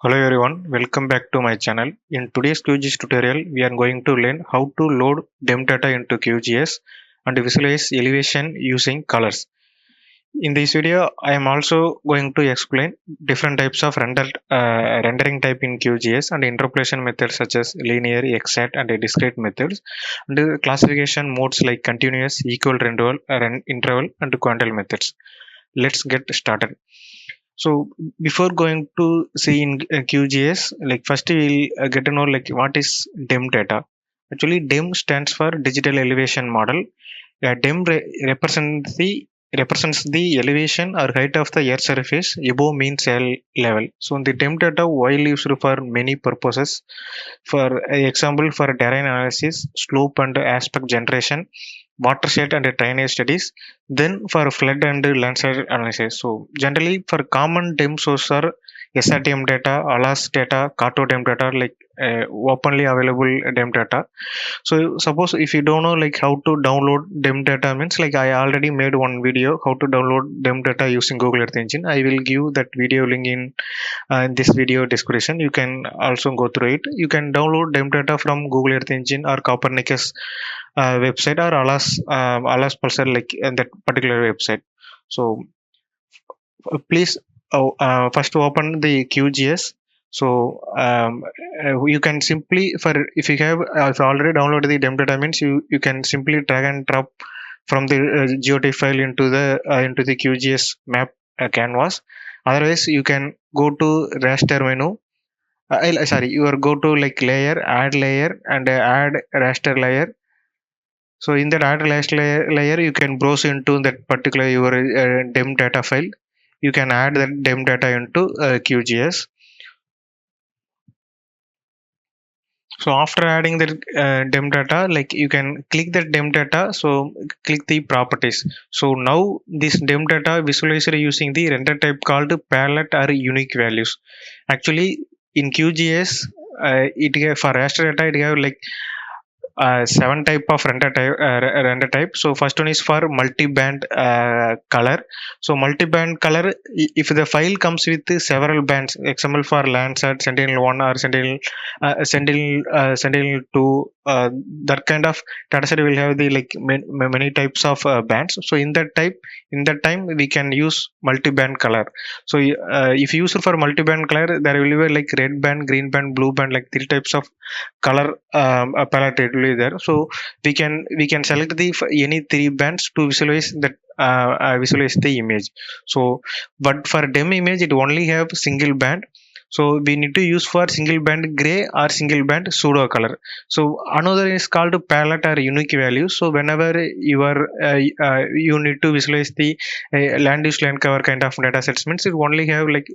Hello everyone, welcome back to my channel. In today's QGIS tutorial, we are going to learn how to load DEM data into QGIS and visualize elevation using colors. In this video, I am also going to explain different types of rendering type in QGIS and interpolation methods such as linear, exact, and discrete methods, and classification modes like continuous, equal, interval, and quantile methods. Let's get started. So before going to see in QGIS, like first we'll get to know like what is DEM data. Actually, DEM stands for Digital Elevation Model. DEM represents the elevation or height of the Earth surface above mean sea level. So the DEM data widely used for many purposes. For example, for terrain analysis, slope and aspect generation, watershed and drainage studies, then for flood and landslide analysis. So generally for common DEM sources are SRTM data, ALAS data, CARTO DEM data, like openly available DEM data. So suppose if you don't know like how to download DEM data, means like I already made one video how to download DEM data using Google Earth Engine. I will give that video link in this video description. You can also go through it. You can download DEM data from Google Earth Engine or Copernicus website or Alas Pulsar, like that particular website. So please first open the QGIS. So you can simply, for if you have if you already downloaded the DEM data, means you can simply drag and drop from the GeoTIFF file into the QGIS map canvas. Otherwise you can go to raster menu. Sorry, you are go to like layer, add layer, and add raster layer. So in that add layer, you can browse into that particular your DEM data file. You can add that DEM data into QGIS. So after adding the DEM data, like you can click the DEM data. So click the properties. So now this DEM data visualizer using the render type called palette or unique values. Actually, in QGIS, for raster data, it have like 7 type of render type. So first one is for multi-band color. So multi-band color, if the file comes with several bands, example for Landsat, Sentinel-1 or Sentinel-2, that kind of dataset will have the like many types of bands. So in that time we can use multi-band color. So if you use it for multi-band color, there will be like red band, green band, blue band, like 3 types of color palette it will be there. So we can select the any 3 bands to visualize that visualize the image. So but for DEM image it only have single band. So we need to use for single band gray or single band pseudo color. So another is called palette or unique value. So whenever you need to visualize the land use land cover kind of data sets, means it only have like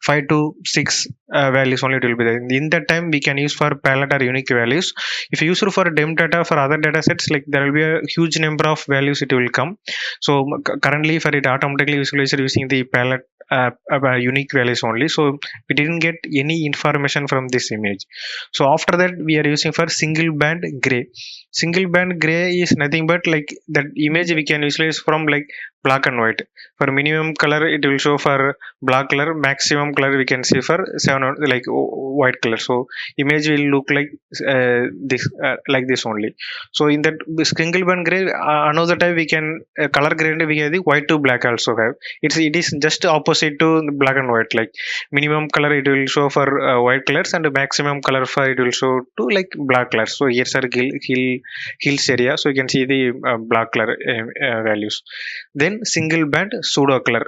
5 to 6 values only it will be there. In that time we can use for palette or unique values. If you use it for DEM data for other data sets, like there will be a huge number of values it will come. So currently for it automatically visualizer using the palette unique values only. So we didn't get any information from this image. So after that we are using for single band gray. Single band gray is nothing but like that image we can visualize from like black and white. For minimum color it will show for black color, maximum color we can see for 7 like white color. So image will look this like this only. So in that single band gray, another type we can color gradient we have the white to black also have. It is just opposite to black and white. Like minimum color it will show for white colors and maximum color for it will show to like black colors. So here's our hills area. So you can see the black color values. Then single band pseudo color.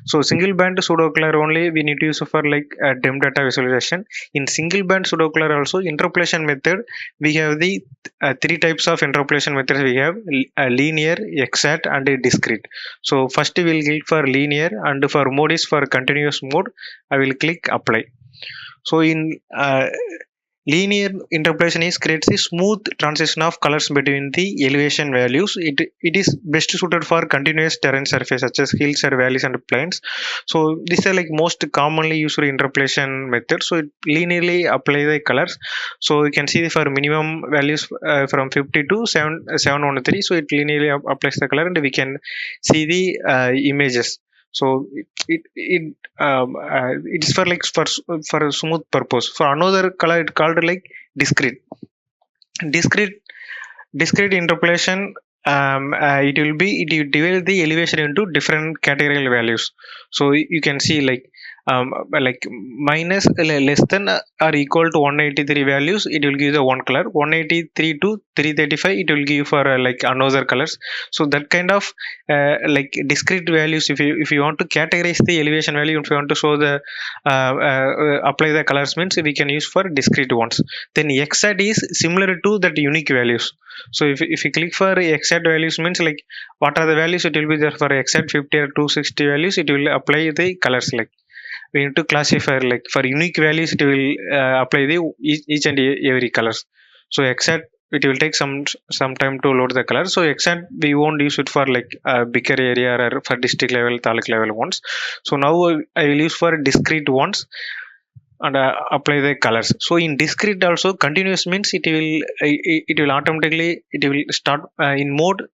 So single band pseudo color only we need to use for like DEM data visualization. In single band pseudo color also interpolation method we have the 3 types of interpolation methods. We have linear, exact, and discrete. So first we will click for linear, and for mode is for continuous mode. I will click apply. So in linear interpolation is creates a smooth transition of colors between the elevation values. It is best suited for continuous terrain surface such as hills or valleys and plains. So these are like most commonly used interpolation method. So it linearly apply the colors. So you can see for minimum values from 50 to 713. So it linearly applies the color, and we can see the images. So it is for like for a smooth purpose. For another color it called like discrete. discrete Discrete interpolation, it will divide the elevation into different categorical values. So you can see like minus less than or equal to 183 values, it will give the one color. 183 to 335, it will give for like another colors. So that kind of like discrete values, if you want to categorize the elevation value, if you want to show the apply the colors, means we can use for discrete ones. Then exact is similar to that unique values. So if you click for exact values, means like what are the values, it will be there for exact 50 or 260 values, it will apply the colors. Like we need to classify, like for unique values it will apply the each and every colors. So exact, it will take some time to load the colors. So exact we won't use it for like bigger area or for district level, taluk level ones. So now I will use for discrete ones and apply the colors. So in discrete also, continuous means it will automatically, it will start in mode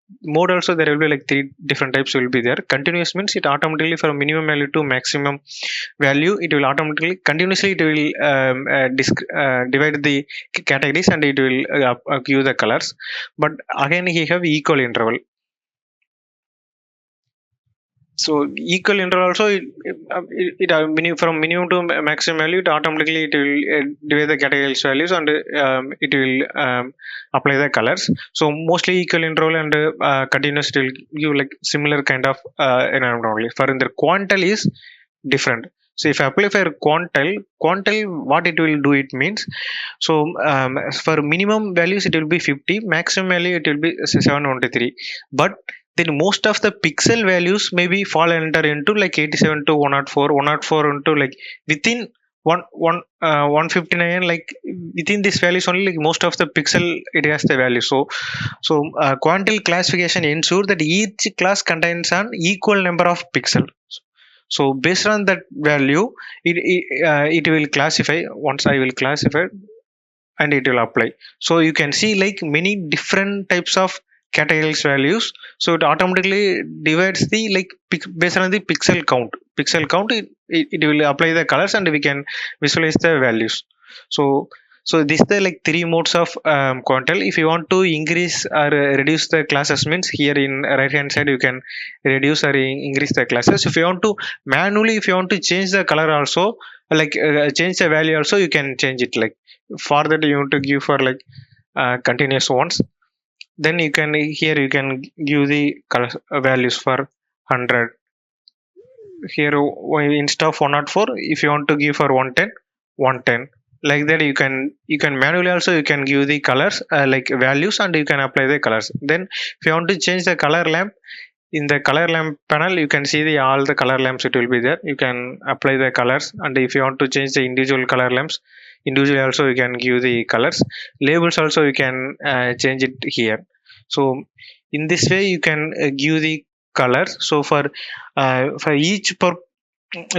also there will be like three different types will be there. Continuous means it automatically from minimum value to maximum value, it will automatically continuously, it will divide the categories and it will give the colors. But again he have equal interval. So equal interval also, from minimum to maximum value, it automatically it will divide the categories values and it will apply the colors. So mostly equal interval and continuous, it will give like similar kind of environment only. For in the quantile is different. So if I apply for quantile, what it will do, it means, so for minimum values it will be 50, maximum value it will be 723. But then most of the pixel values maybe fall under into like 87 to 104, 104 into like within 159, like within this values only, like most of the pixel it has the value. So quantile classification ensure that each class contains an equal number of pixels. So based on that value, it will classify. Once I will classify and it will apply. So you can see like many different types of categories values. So it automatically divides the like based on the pixel count, it will apply the colors and we can visualize the values. So so this is the like three modes of quantile. If you want to increase or reduce the classes, means here in right hand side you can reduce or increase the classes. If you want to manually, if you want to change the color also, like change the value also, you can change it. Like for that you want to give for like continuous ones, then you can, here you can give the color values for 100. Here instead of 104, if you want to give for 110, 110, like that you can manually also you can give the colors like values and you can apply the colors. Then if you want to change the color lamp, in the color lamp panel you can see the all the color lamps, it will be there, you can apply the colors. And if you want to change the individual color lamps, individually also you can give the colors. Labels also you can change it here. So in this way you can give the colors. So for each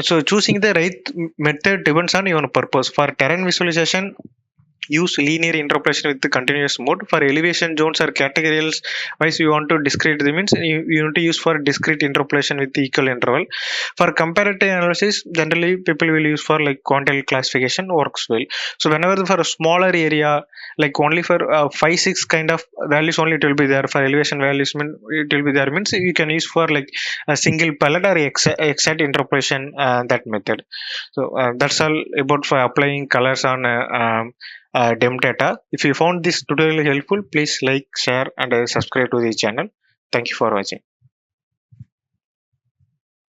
so choosing the right method depends on your purpose. For terrain visualization, use linear interpolation with the continuous mode. For elevation zones or categorials wise, you want to discrete the means, you need to use for discrete interpolation with the equal interval. For comparative analysis, generally people will use for like quantile classification works well. So whenever for a smaller area, like only for 5-6 kind of values only it will be there. For elevation values, it will be there, means you can use for like a single palette or exact interpolation, that method. So that's all about for applying colors on DEM data. If you found this tutorial helpful, please like, share and subscribe to the channel. Thank you for watching.